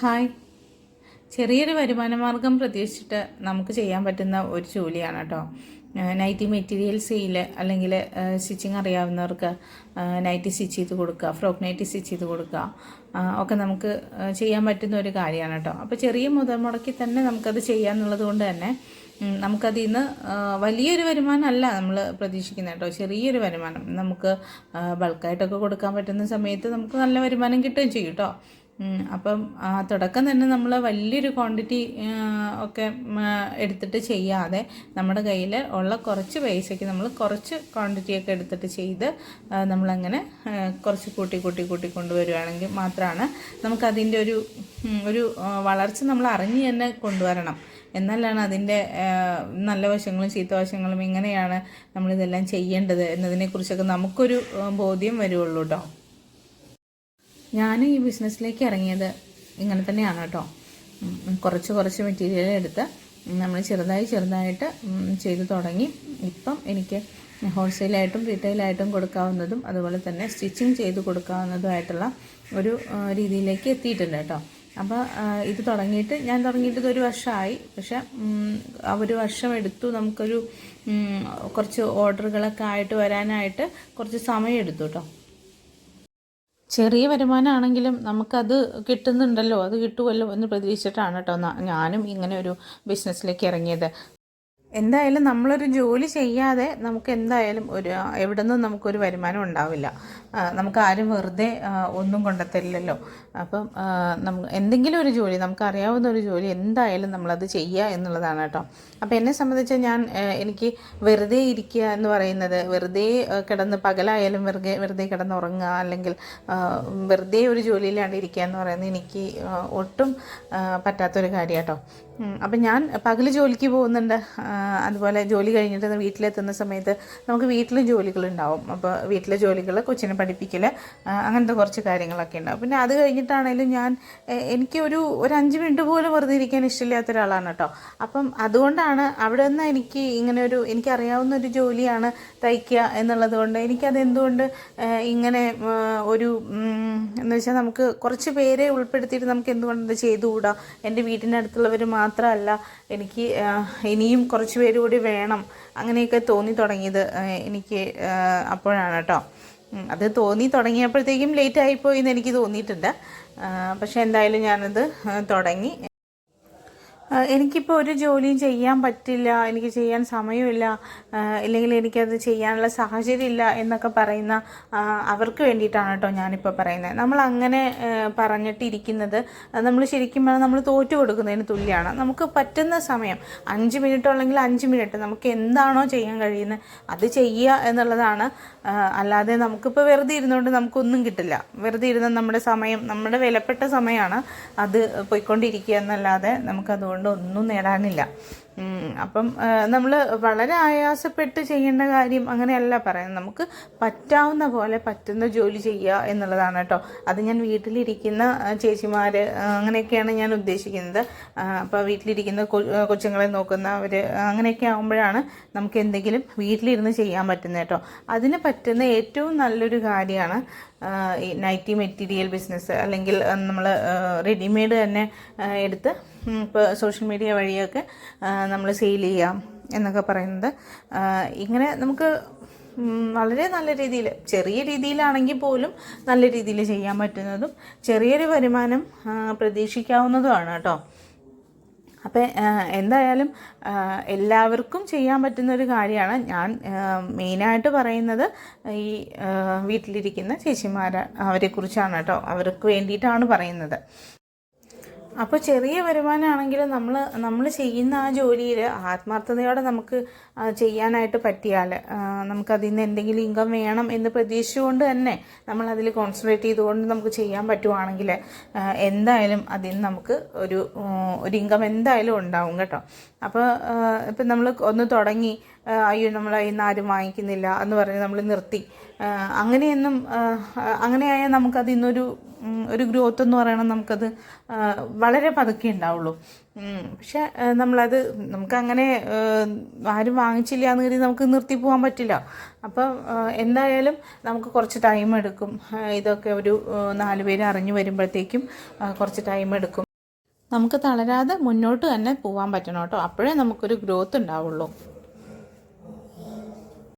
Hi. ചെറിയൊരു വരുമാന മാർഗം പ്രതീക്ഷിച്ചിട്ട് നമുക്ക് ചെയ്യാൻ പറ്റുന്ന ഒരു ജോലിയാണ് കേട്ടോ. നൈറ്റി മെറ്റീരിയൽ സെയിൽ, അല്ലെങ്കിൽ സ്റ്റിച്ചിങ് അറിയാവുന്നവർക്ക് നൈറ്റി സ്റ്റിച്ച് ചെയ്ത് കൊടുക്കുക, ഫ്രോക്ക് നൈറ്റി സ്റ്റിച്ച് ചെയ്ത് കൊടുക്കുക ഒക്കെ നമുക്ക് ചെയ്യാൻ പറ്റുന്ന ഒരു കാര്യമാണ് കേട്ടോ. അപ്പോൾ ചെറിയ മുതൽ മുടക്കി തന്നെ നമുക്കത് ചെയ്യാമെന്നുള്ളത് കൊണ്ട് തന്നെ നമുക്കതിൽ നിന്ന് വലിയൊരു വരുമാനമല്ല നമ്മൾ പ്രതീക്ഷിക്കുന്നത് കേട്ടോ. ചെറിയൊരു വരുമാനം നമുക്ക് ബൾക്കായിട്ടൊക്കെ കൊടുക്കാൻ പറ്റുന്ന സമയത്ത് നമുക്ക് നല്ല വരുമാനം കിട്ടുകയും ചെയ്യും കേട്ടോ. അപ്പം തുടക്കം തന്നെ നമ്മൾ വലിയൊരു ക്വാണ്ടിറ്റി ഒക്കെ എടുത്തിട്ട് ചെയ്യാതെ നമ്മുടെ കയ്യിൽ ഉള്ള കുറച്ച് പൈസയ്ക്ക് നമ്മൾ കുറച്ച് ക്വാണ്ടിറ്റിയൊക്കെ എടുത്തിട്ട് ചെയ്ത് നമ്മളങ്ങനെ കുറച്ച് കൂട്ടി കൊണ്ടുവരികയാണെങ്കിൽ മാത്രമാണ് നമുക്കതിൻ്റെ ഒരു വളർച്ച നമ്മൾ അറിഞ്ഞ് തന്നെ കൊണ്ടുവരണം. എന്നാലാണ് അതിൻ്റെ നല്ല വശങ്ങളും ചീത്ത വശങ്ങളും എങ്ങനെയാണ് നമ്മളിതെല്ലാം ചെയ്യേണ്ടത് എന്നതിനെക്കുറിച്ചൊക്കെ നമുക്കൊരു ബോധ്യം വരുള്ളൂ കേട്ടോ. ഞാൻ ഈ ബിസിനസ്സിലേക്ക് ഇറങ്ങിയത് ഇങ്ങനെ തന്നെയാണ് കേട്ടോ. കുറച്ച് മെറ്റീരിയൽ എടുത്ത് നമ്മൾ ചെറുതായിട്ട് ചെയ്തു തുടങ്ങി. ഇപ്പം എനിക്ക് ഹോൾസെയിലായിട്ടും റീറ്റെയിലായിട്ടും കൊടുക്കാവുന്നതും അതുപോലെ തന്നെ സ്റ്റിച്ചിങ് ചെയ്ത് കൊടുക്കാവുന്നതുമായിട്ടുള്ള ഒരു രീതിയിലേക്ക് എത്തിയിട്ടുണ്ട് കേട്ടോ. അപ്പോൾ ഞാൻ തുടങ്ങിയിട്ട് ഒരു വർഷമായി. പക്ഷെ ഒരു വർഷം എടുത്തു. നമുക്കൊരു കുറച്ച് ഓർഡറുകളൊക്കെ ആയിട്ട് വരാനായിട്ട് കുറച്ച് സമയം എടുത്തു കേട്ടോ. ചെറിയ വരുമാനമാണെങ്കിലും നമുക്കത് കിട്ടുന്നുണ്ടല്ലോ, അത് കിട്ടുമല്ലോ എന്ന് പ്രതീക്ഷിച്ചിട്ടാണ് കേട്ടോ ഞാനും ഇങ്ങനെ ഒരു ബിസിനസ്സിലേക്ക് ഇറങ്ങിയത്. എന്തായാലും നമ്മളൊരു ജോലി ചെയ്യാതെ നമുക്ക് എന്തായാലും എവിടെ നിന്നും നമുക്കൊരു വരുമാനം ഉണ്ടാവില്ല. നമുക്ക് ആരും വെറുതെ ഒന്നും കൊണ്ടെത്തരില്ലല്ലോ. അപ്പം എന്തെങ്കിലും ഒരു ജോലി, നമുക്കറിയാവുന്ന ഒരു ജോലി എന്തായാലും നമ്മളത് ചെയ്യുക എന്നുള്ളതാണ് കേട്ടോ. അപ്പോൾ എന്നെ സംബന്ധിച്ച് എനിക്ക് വെറുതെ ഇരിക്കുക എന്ന് പറയുന്നത്, വെറുതെ കിടന്ന് പകലായാലും വെറുതെ കിടന്നുറങ്ങുക, അല്ലെങ്കിൽ വെറുതെ ഒരു ജോലിയിലാണ്ട് ഇരിക്കുക എന്ന് പറയുന്നത് എനിക്ക് ഒട്ടും പറ്റാത്തൊരു കാര്യം കേട്ടോ. അപ്പം ഞാൻ പകൽ ജോലിക്ക് പോകുന്നുണ്ട്. അതുപോലെ ജോലി കഴിഞ്ഞിട്ട് വീട്ടിലെത്തുന്ന സമയത്ത് നമുക്ക് വീട്ടിലും ജോലികളുണ്ടാവും. അപ്പോൾ വീട്ടിലെ ജോലികൾ, കൊച്ചിനെ പഠിപ്പിക്കൽ, അങ്ങനത്തെ കുറച്ച് കാര്യങ്ങളൊക്കെ ഉണ്ടാവും. പിന്നെ അത് കഴിഞ്ഞിട്ടാണേലും എനിക്ക് ഒരു 5 മിനിറ്റ് പോലും വെറുതെ ഇരിക്കാൻ ഇഷ്ടമില്ലാത്ത ഒരാളാണ് കേട്ടോ. അപ്പം അതുകൊണ്ടാണ് അവിടെ നിന്ന് എനിക്കറിയാവുന്ന ഒരു ജോലിയാണ് തയ്ക്കുക എന്നുള്ളത് കൊണ്ട് എനിക്കതെന്തുകൊണ്ട് ഇങ്ങനെ എന്ന് വെച്ചാൽ നമുക്ക് കുറച്ച് പേരെ ഉൾപ്പെടുത്തിയിട്ട് നമുക്ക് എന്തുകൊണ്ട് ചെയ്തുകൂടാ. എൻ്റെ വീട്ടിനടുത്തുള്ളവർ മാത്രമല്ല, എനിക്ക് ഇനിയും കുറച്ച് പേര് കൂടി വേണം, അങ്ങനെയൊക്കെ തോന്നി തുടങ്ങിയത് എനിക്ക് അപ്പോഴാണ് കേട്ടോ. അത് തോന്നി തുടങ്ങിയപ്പോഴത്തേക്കും ലേറ്റ് ആയിപ്പോയി എന്ന് എനിക്ക് തോന്നിയിട്ടുണ്ട്. പക്ഷെ എന്തായാലും ഞാനത് തുടങ്ങി. എനിക്കിപ്പോൾ ഒരു ജോലിയും ചെയ്യാൻ പറ്റില്ല, എനിക്ക് ചെയ്യാൻ സമയമില്ല, ഇല്ലെങ്കിൽ എനിക്കത് ചെയ്യാനുള്ള സാഹചര്യം ഇല്ല എന്നൊക്കെ പറയുന്ന അവർക്ക് വേണ്ടിയിട്ടാണ് കേട്ടോ ഞാനിപ്പോൾ പറയുന്നത്. നമ്മളങ്ങനെ പറഞ്ഞിട്ടിരിക്കുന്നത് നമ്മൾ ശരിക്കും നമ്മൾ തോറ്റു കൊടുക്കുന്നതിന് തുല്യമാണ്. നമുക്ക് പറ്റുന്ന സമയം 5 മിനിറ്റ് ഉണ്ടെങ്കിൽ 5 മിനിറ്റ് നമുക്ക് എന്താണോ ചെയ്യാൻ കഴിയുന്നത് അത് ചെയ്യുക എന്നുള്ളതാണ്. അല്ലാതെ നമുക്കിപ്പോൾ വെറുതെ ഇരുന്നുകൊണ്ട് നമുക്കൊന്നും കിട്ടില്ല. വെറുതെ ഇരുന്ന നമ്മുടെ സമയം, നമ്മുടെ വിലപ്പെട്ട സമയമാണ്, അത് പോയിക്കൊണ്ടിരിക്കുക എന്നല്ലാതെ നമുക്കതുകൊണ്ട് ഒന്നും നേടാനില്ല. അപ്പം നമ്മൾ വളരെ ആയാസപ്പെട്ട് ചെയ്യേണ്ട കാര്യം അങ്ങനെയല്ല പറയുന്നത്. നമുക്ക് പറ്റാവുന്ന പോലെ പറ്റുന്ന ജോലി ചെയ്യുക എന്നുള്ളതാണ് കേട്ടോ. അത് ഞാൻ വീട്ടിലിരിക്കുന്ന ചേച്ചിമാർ അങ്ങനെയൊക്കെയാണ് ഞാൻ ഉദ്ദേശിക്കുന്നത്. അപ്പോൾ വീട്ടിലിരിക്കുന്ന കൊച്ചുങ്ങളെ നോക്കുന്നവർ അങ്ങനെയൊക്കെ ആകുമ്പോഴാണ് നമുക്ക് എന്തെങ്കിലും വീട്ടിലിരുന്ന് ചെയ്യാൻ പറ്റുന്നത് കേട്ടോ. അതിന് പറ്റുന്ന ഏറ്റവും നല്ലൊരു കാര്യമാണ് ഈ നൈറ്റി മെറ്റീരിയൽ ബിസിനസ്, അല്ലെങ്കിൽ നമ്മൾ റെഡിമെയ്ഡ് തന്നെ എടുത്ത് ഇപ്പോൾ സോഷ്യൽ മീഡിയ വഴിയൊക്കെ നമ്മൾ സെയിൽ ചെയ്യാം എന്നൊക്കെ പറയുന്നത്. ഇങ്ങനെ നമുക്ക് വളരെ നല്ല രീതിയിൽ, ചെറിയ രീതിയിലാണെങ്കിൽ പോലും നല്ല രീതിയിൽ ചെയ്യാൻ പറ്റുന്നതും ചെറിയൊരു വരുമാനം പ്രതീക്ഷിക്കാവുന്നതുമാണ് കേട്ടോ. അപ്പം എന്തായാലും എല്ലാവർക്കും ചെയ്യാൻ പറ്റുന്നൊരു കാര്യമാണ്. ഞാൻ മെയിനായിട്ട് പറയുന്നത് ഈ വീട്ടിലിരിക്കുന്ന അവരെക്കുറിച്ചാണ് കേട്ടോ. അവർക്ക് വേണ്ടിയിട്ടാണ് പറയുന്നത്. അപ്പോൾ ചെറിയ വരുമാനമാണെങ്കിലും നമ്മൾ ചെയ്യുന്ന ആ ജോലിയിൽ ആത്മാർത്ഥതയോടെ നമുക്ക് ചെയ്യാനായിട്ട് പറ്റിയാൽ, നമുക്കതിൽ നിന്ന് എന്തെങ്കിലും ഇൻകം വേണം എന്ന് പ്രതീക്ഷിച്ചുകൊണ്ട് തന്നെ നമ്മളതിൽ കോൺസെൻട്രേറ്റ് ചെയ്തുകൊണ്ട് നമുക്ക് ചെയ്യാൻ പറ്റുവാണെങ്കിൽ എന്തായാലും അതിൽ നിന്ന് നമുക്ക് ഒരു ഇൻകം എന്തായാലും ഉണ്ടാവും കേട്ടോ. അപ്പോൾ ഇപ്പം നമ്മൾ ഒന്ന് തുടങ്ങി, അയ്യോ നമ്മൾ ഇന്ന് ആരും വാങ്ങിക്കുന്നില്ല എന്ന് പറഞ്ഞ് നമ്മൾ നിർത്തി, അങ്ങനെയായാൽ നമുക്കതിൽ നിന്നൊരു ഗ്രോത്ത് എന്ന് പറയണം, നമുക്കത് വളരെ പതുക്കെ ഉണ്ടാവുള്ളൂ. പക്ഷെ നമുക്കങ്ങനെ ആരും വാങ്ങിച്ചില്ല എന്ന് കരുതി നമുക്ക് നിർത്തി പോകാൻ പറ്റില്ല. അപ്പം എന്തായാലും നമുക്ക് കുറച്ച് ടൈം എടുക്കും. ഇതൊക്കെ ഒരു 4 പേര് അറിഞ്ഞു വരുമ്പോഴത്തേക്കും കുറച്ച് ടൈം എടുക്കും. നമുക്ക് തളരാതെ മുന്നോട്ട് തന്നെ പോകാൻ പറ്റണം കേട്ടോ, അപ്പോഴേ നമുക്കൊരു ഗ്രോത്ത് ഉണ്ടാവുള്ളൂ.